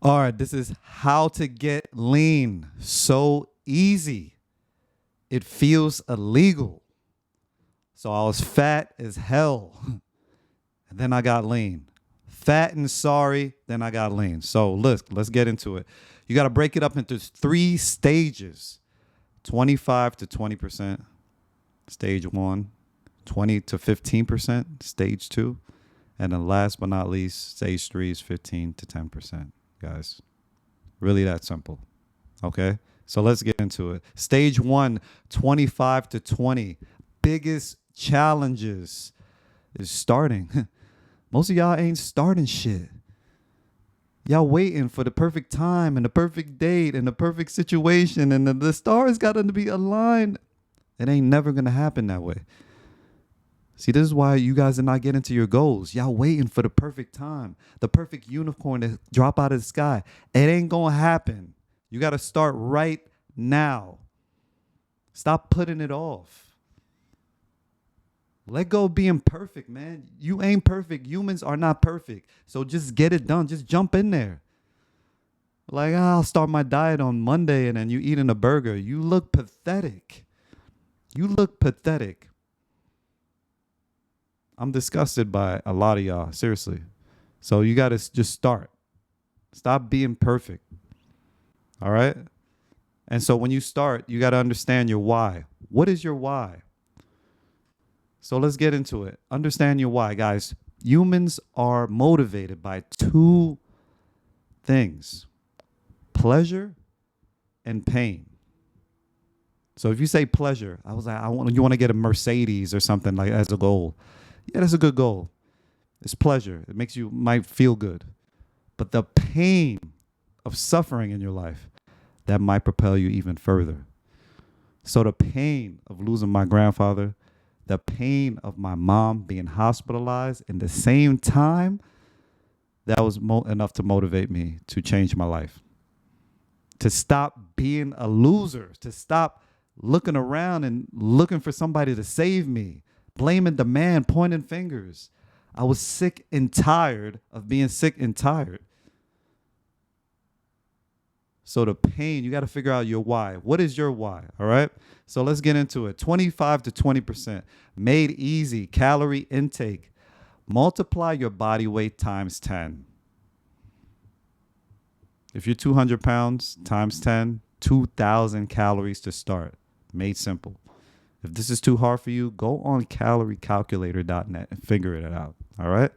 All right, this is how to get lean. So easy. It feels illegal. So I was fat as hell. And then I got lean. Fat and sorry, then I got lean. So let's get into it. You got to break it up into 3 stages. 25 to 20%, stage 1. 20 to 15%, stage 2. And then last but not least, stage 3 is 15 to 10%. Guys, really that simple. Okay, so let's get into it. Stage 1, 25 to 20. Biggest challenges is starting. Most of y'all ain't starting shit. Y'all waiting for the perfect time and the perfect date and the perfect situation, and the stars got to be aligned. It ain't never gonna happen that way. See, this is why you guys are not getting to your goals. Y'all waiting for the perfect time, the perfect unicorn to drop out of the sky. It ain't going to happen. You got to start right now. Stop putting it off. Let go of being perfect, man. You ain't perfect. Humans are not perfect. So just get it done. Just jump in there. Like, I'll start my diet on Monday and then you eating a burger. You look pathetic. You look pathetic. I'm disgusted by a lot of y'all, seriously. So you got to just start. Stop being perfect. All right? And so when you start, you got to understand your why. What is your why? So let's get into it. Understand your why, guys. Humans are motivated by 2 things: pleasure and pain. So if you say pleasure, I was like, you want to get a Mercedes or something like as a goal. Yeah, that's a good goal. It's pleasure. It makes you might feel good. But the pain of suffering in your life, that might propel you even further. So the pain of losing my grandfather, the pain of my mom being hospitalized in the same time, that was enough to motivate me to change my life. To stop being a loser, to stop looking around and looking for somebody to save me. Blaming the man, pointing fingers. I was sick and tired of being sick and tired. So the pain, you got to figure out your why. What is your why? All right. So let's get into it. 25 to 20%. Made easy. Calorie intake. Multiply your body weight times 10. If you're 200 pounds times 10, 2,000 calories to start. Made simple. If this is too hard for you, go on caloriecalculator.net and figure it out. All right.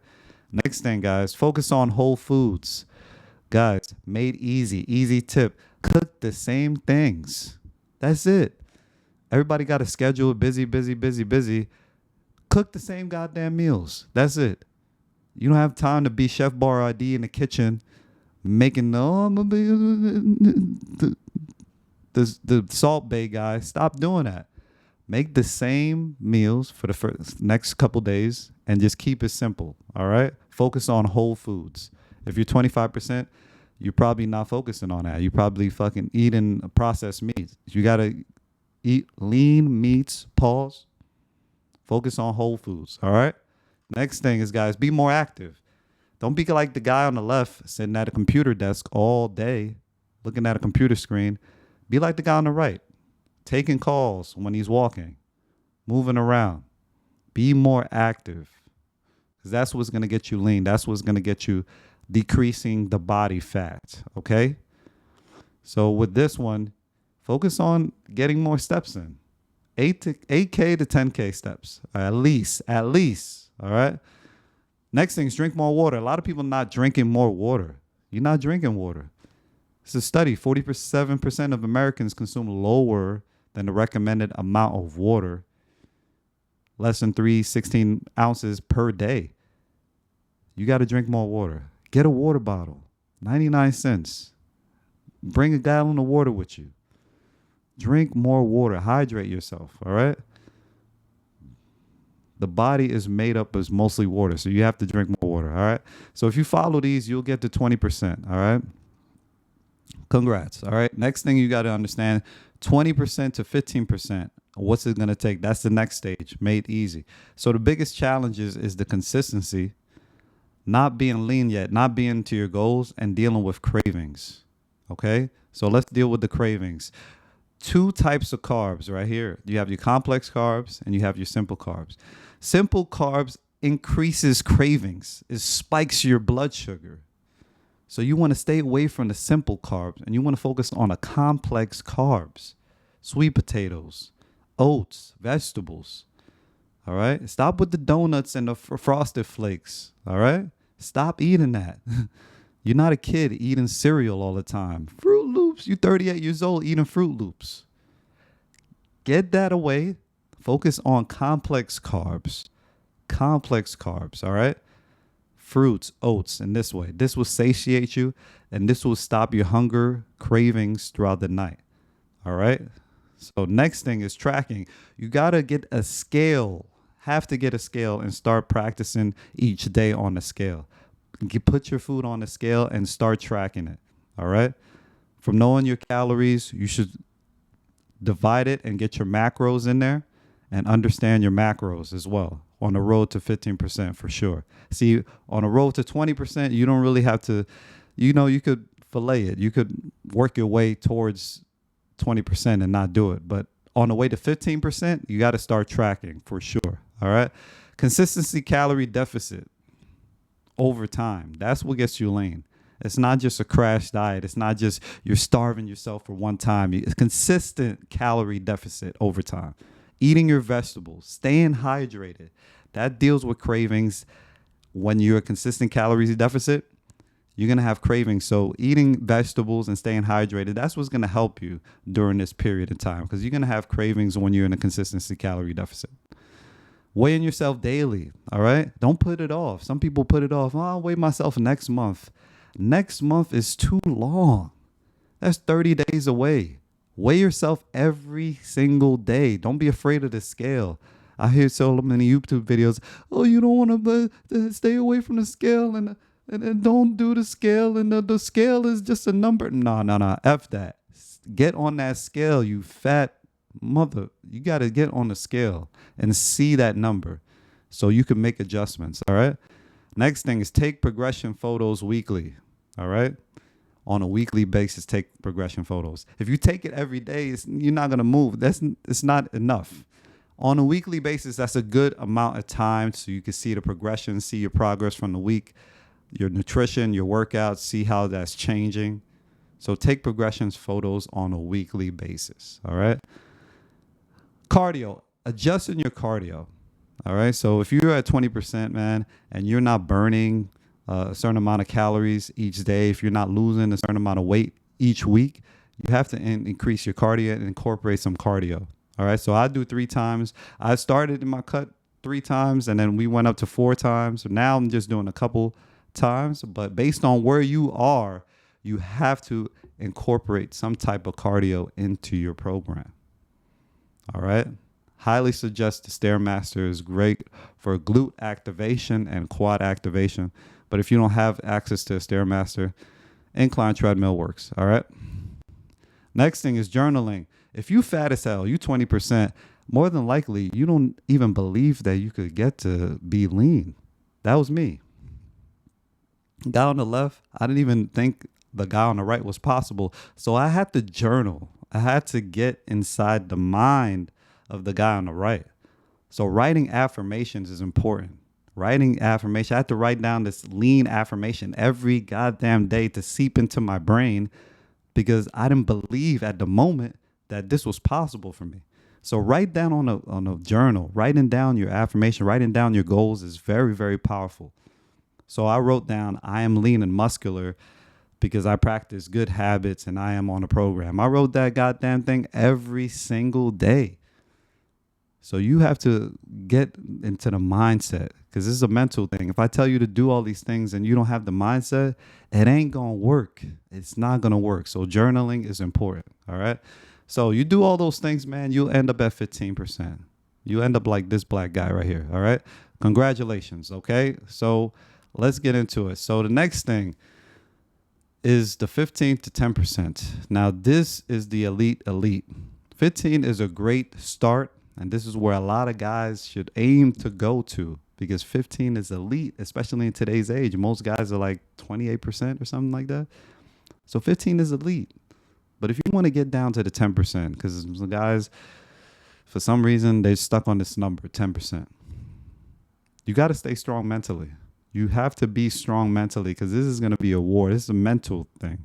Next thing, guys, focus on whole foods. Guys, made easy. Easy tip. Cook the same things. That's it. Everybody got a schedule. Busy. Cook the same goddamn meals. That's it. You don't have time to be Chef Boyardee in the kitchen making the Salt Bay guy. Stop doing that. Make the same meals for the next couple days and just keep it simple, all right? Focus on whole foods. If you're 25%, you're probably not focusing on that. You're probably fucking eating processed meats. You got to eat lean meats, pause. Focus on whole foods, all right? Next thing is, guys, be more active. Don't be like the guy on the left sitting at a computer desk all day looking at a computer screen. Be like the guy on the right. Taking calls when he's walking, moving around. Be more active, because that's what's going to get you lean. That's what's going to get you decreasing the body fat, okay? So with this one, focus on getting more steps in. 8K to 10K steps, at least, all right? Next thing is drink more water. A lot of people not drinking more water. You're not drinking water. It's a study. 47% of Americans consume lower than the recommended amount of water, less than 16 ounces per day. You got to drink more water. Get a water bottle, 99 cents. Bring a gallon of water with you. Drink more water. Hydrate yourself, all right? The body is made up of mostly water, so you have to drink more water, all right? So if you follow these, you'll get to 20%, all right? Congrats, all right? Next thing you got to understand, 20% to 15%. What's it going to take? That's the next stage, made easy. So the biggest challenge is the consistency, not being lean yet, not being to your goals, and dealing with cravings. Okay? So let's deal with the cravings. Two types of carbs right here. You have your complex carbs and you have your simple carbs. Simple carbs increases cravings. It spikes your blood sugar. So you want to stay away from the simple carbs and you want to focus on the complex carbs. Sweet potatoes, oats, vegetables. All right? Stop with the donuts and the frosted flakes. All right? Stop eating that. You're not a kid eating cereal all the time. Fruit Loops. You're 38 years old eating Fruit Loops. Get that away. Focus on complex carbs. Complex carbs, all right? Fruits, oats, in this way. This will satiate you, and this will stop your hunger cravings throughout the night, all right? So next thing is tracking. You got to get a scale. Have to get a scale and start practicing each day on the scale. Put your food on the scale and start tracking it, all right? From knowing your calories, you should divide it and get your macros in there and understand your macros as well on the road to 15% for sure. See, on the road to 20%, you don't really have to, you could fillet it. You could work your way towards 20% and not do it. But on the way to 15%, you got to start tracking for sure, all right? Consistency calorie deficit over time. That's what gets you lean. It's not just a crash diet. It's not just you're starving yourself for one time. It's consistent calorie deficit over time. Eating your vegetables, staying hydrated. That deals with cravings. When you're a consistent calories deficit, you're going to have cravings. So eating vegetables and staying hydrated, that's what's going to help you during this period of time because you're going to have cravings when you're in a consistency calorie deficit. Weighing yourself daily, all right? Don't put it off. Some people put it off. Oh, I'll weigh myself next month. Next month is too long. That's 30 days away. Weigh yourself every single day. Don't be afraid of the scale. I hear so many YouTube videos. Oh, you don't want to stay away from the scale and don't do the scale. And the scale is just a number. No. F that. Get on that scale, you fat mother. You got to get on the scale and see that number so you can make adjustments. All right. Next thing is take progression photos weekly. All right. On a weekly basis, take progression photos. If you take it every day, you're not going to move. It's not enough. On a weekly basis, that's a good amount of time so you can see the progression, see your progress from the week, your nutrition, your workouts, see how that's changing. So take progressions photos on a weekly basis. All right. Cardio, adjusting your cardio. All right. So if you're at 20%, man, and you're not burning a certain amount of calories each day, if you're not losing a certain amount of weight each week, you have to increase your cardio and incorporate some cardio. All right. So I do 3 times. I started in my cut 3 times and then we went up to 4 times. So now I'm just doing a couple times. But based on where you are, you have to incorporate some type of cardio into your program. All right. Highly suggest the Stairmaster is great for glute activation and quad activation. But if you don't have access to a Stairmaster, incline treadmill works. All right. Next thing is journaling. If you fat as hell, you 20%, more than likely, you don't even believe that you could get to be lean. That was me. Guy on the left, I didn't even think the guy on the right was possible. So I had to journal. I had to get inside the mind of the guy on the right. So writing affirmations is important. Writing affirmation. I had to write down this lean affirmation every goddamn day to seep into my brain because I didn't believe at the moment that this was possible for me. So write down on a journal, writing down your affirmation, writing down your goals is very, very powerful. So I wrote down, I am lean and muscular because I practice good habits and I am on a program. I wrote that goddamn thing every single day. So you have to get into the mindset because this is a mental thing. If I tell you to do all these things and you don't have the mindset, it ain't going to work. It's not going to work. So journaling is important. All right. So you do all those things, man, you'll end up at 15%. You end up like this black guy right here. All right. Congratulations. Okay. So let's get into it. So the next thing is the 15 to 10%. Now, this is the elite. 15 is a great start. And this is where a lot of guys should aim to go to. because 15 is elite, especially in today's age. Most guys are like 28% or something like that. So 15 is elite. But if you want to get down to the 10%, because the guys, for some reason, they're stuck on this number, 10%. You got to stay strong mentally. You have to be strong mentally because this is going to be a war. This is a mental thing.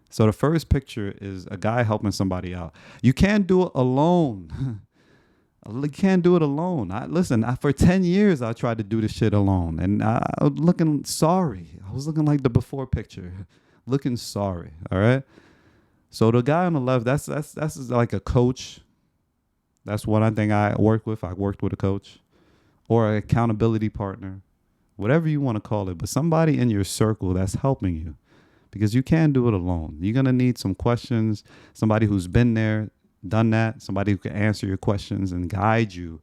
So the first picture is a guy helping somebody out. You can't do it alone. You can't do it alone. For 10 years, I tried to do this shit alone. And I was looking sorry. I was looking like the before picture. Looking sorry. All right. So the guy on the left, that's like a coach. That's one I think I work with. I worked with a coach or an accountability partner, whatever you want to call it. But somebody in your circle that's helping you. Because you can't do it alone. You're going to need some questions, somebody who's been there, done that, somebody who can answer your questions and guide you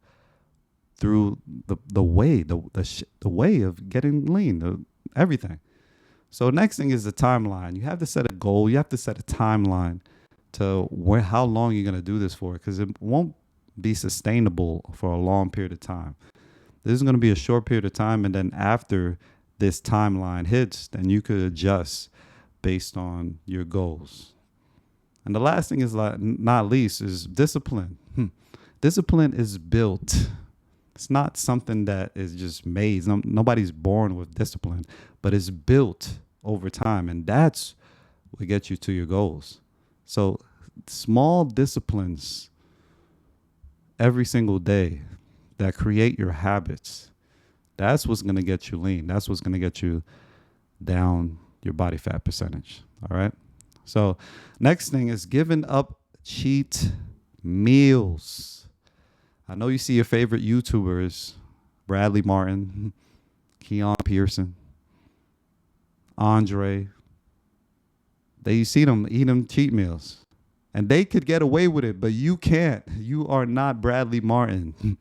through the way of getting lean, everything. So next thing is the timeline. You have to set a goal. You have to set a timeline to how long you're going to do this for, because it won't be sustainable for a long period of time. This is going to be a short period of time, and then after this timeline hits, then you could adjust based on your goals. And the last thing is, not least, is discipline. Discipline is built. It's not something that is just made. Nobody's born with discipline, but it's built over time. And that's what gets you to your goals. So small disciplines every single day that create your habits, that's what's going to get you lean. That's what's going to get you down your body fat percentage. All right. So next thing is giving up cheat meals. I know you see your favorite YouTubers, Bradley Martin, Keon Pearson, Andre. You see them eating cheat meals. And they could get away with it, but you can't. You are not Bradley Martin.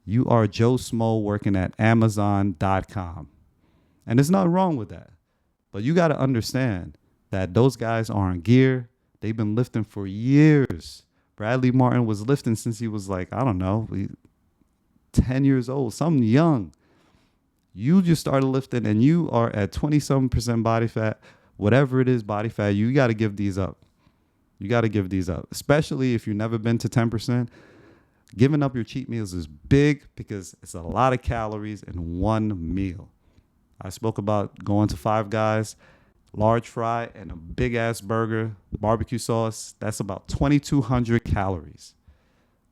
You are Joe Smo working at Amazon.com. And there's nothing wrong with that. But you got to understand that those guys are in gear. They've been lifting for years. Bradley Martin was lifting since he was like, I don't know, 10 years old, something young. You just started lifting and you are at 27% body fat, whatever it is, body fat, you got to give these up. You got to give these up, especially if you've never been to 10%. Giving up your cheat meals is big because it's a lot of calories in one meal. I spoke about going to Five Guys, large fry, and a big ass burger, barbecue sauce. That's about 2,200 calories.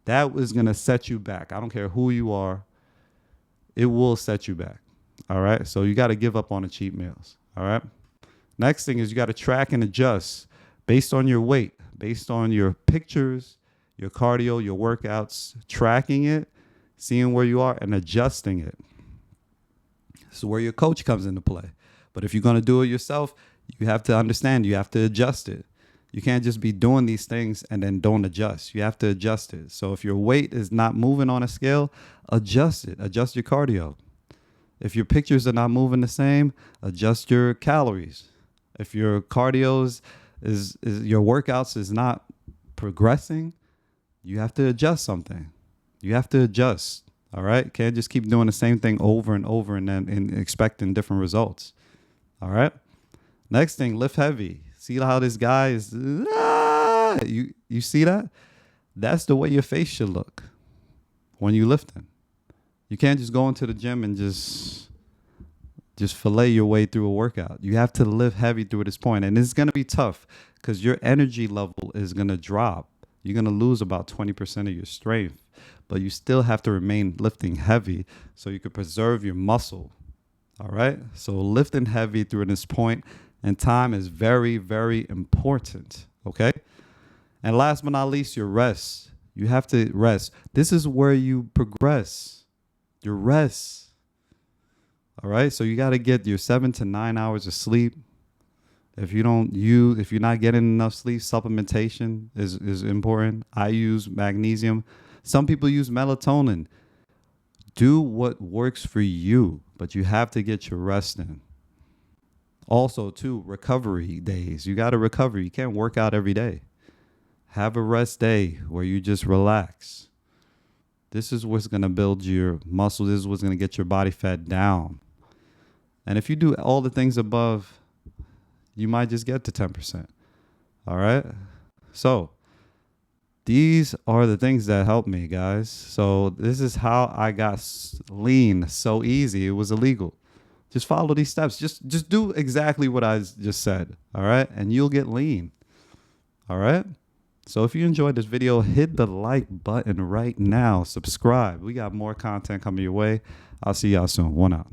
That is going to set you back. I don't care who you are. It will set you back. All right. So you got to give up on the cheat meals. All right. Next thing is you got to track and adjust based on your weight, based on your pictures, your cardio, your workouts, tracking it, seeing where you are and adjusting it. This is where your coach comes into play. But if you're going to do it yourself, you have to understand, you have to adjust it. You can't just be doing these things and then don't adjust. You have to adjust it. So if your weight is not moving on a scale, adjust it. Adjust your cardio. If your pictures are not moving the same, adjust your calories. If your cardio is your workouts is not progressing, you have to adjust something. You have to adjust. All right. Can't just keep doing the same thing over and over and expecting different results. All right. Next thing, lift heavy. See how this guy is. You see that? That's the way your face should look when you're lifting. You can't just go into the gym and just fillet your way through a workout. You have to lift heavy through this point. And it's going to be tough because your energy level is going to drop. You're going to lose about 20% of your strength. But you still have to remain lifting heavy so you can preserve your muscle. All right. So lifting heavy through this point and time is very, very important. Okay. And last but not least, your rest. You have to rest. This is where you progress. Your rest. All right. So you got to get your 7 to 9 hours of sleep. If you're not getting enough sleep, supplementation is important. I use magnesium. Some people use melatonin. Do what works for you, but you have to get your rest in. Also, too, recovery days. You got to recover. You can't work out every day. Have a rest day where you just relax. This is what's going to build your muscle. This is what's going to get your body fat down. And if you do all the things above, you might just get to 10%. All right. So these are the things that helped me, guys. So this is how I got lean so easy. It was illegal. Just follow these steps. Just do exactly what I just said. All right. And you'll get lean. All right. So if you enjoyed this video, hit the like button right now. Subscribe. We got more content coming your way. I'll see y'all soon. One out.